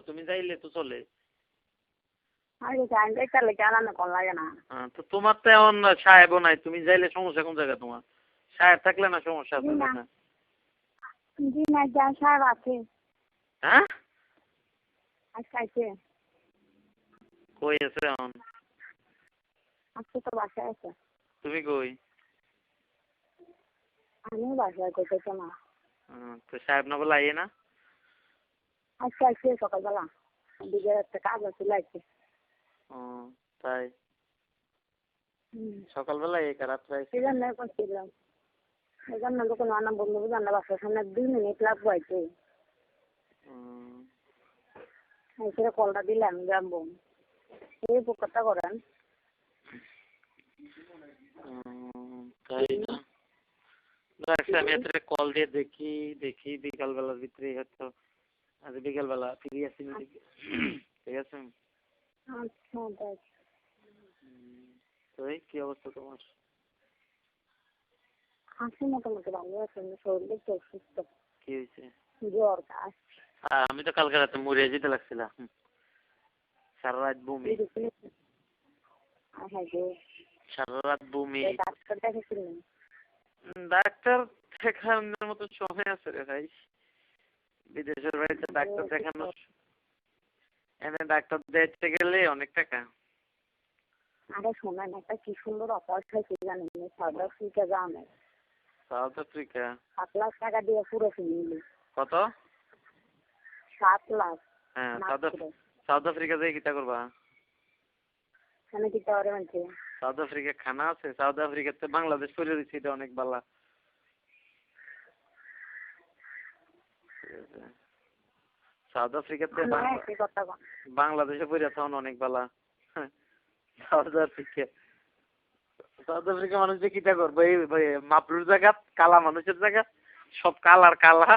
তুমি যাইলে তো চলে। তো তোমার তো এমন সাহেবও নাই, তুমি যাইলে সমস্যা কোন জায়গায় তোমার? সাহেব থাকলে না সমস্যা আছে না? হ্যাঁ কই আছে এখন? তুমি কই? তো সাহেব না বলে আইয়ে না? সকালবেলা দিকে একটা কাজ আছে লাগছে। ও তাই সকালবেলা এই রাত্রে সেই জন্য এখন ছিলাম, এই জন্য যখন আনা বন্ধু জানা বাসার সামনে 2 মিনিট লাগবো আইতে, সেটা কলটা দিলাম যাবো। এই উপকারটা করেন। তাই না? আমি এত কল দিয়ে দেখি বিকালবেলার ভিতরে হয়তো আজ বিকালবেলা ফ্রি আছি নাকি। ঠিক আছে। আচ্ছা দেখ। তো কি অবস্থা তোমার? আছি মোটামুটি ভালো আছে, শরীর একটু অসুস্থ। কি হয়েছে? জ্বর কাশ। আমি তো কালকে রাতে মরে যেতে লাগছিলাম, সারা রাত বমি। সারা রাত বমি। ডাক্তার দেখাচ্ছিলেন? ডাক্তার দেখানোর মতো সময় আছে রে ভাই, বিদেশের বাড়িতে ডাক্তার দেখানো, এনে ডাক্তার দেখতে গেলে অনেক টাকা। আরে শোনেন, একটা কি সুন্দর অফার খাইছে জানেন, সাউথ আফ্রিকা যাওয়ার। সাউথ আফ্রিকা 7 লাখ টাকা দিয়ে পুরো ফ্যামিলি। কত? 7 লাখ। হ্যাঁ সাউথ আফ্রিকা যাই কিতা করবা? এখানে কি পাওয়ারে মানছে? সাউথ আফ্রিকা খানা আছে? সাউথ আফ্রিকাতে বাংলাদেশ করে দিচ্ছে, এটা অনেক ভালো। সাউথ আফ্রিকাতে বাংলাদেশে পড়ে তখন অনেক ভালো। সাউথ আফ্রিকা মানুষ যে কিটা করবো, এই মাপলুর জায়গা, কালা মানুষের জায়গা, সব কালার কালা।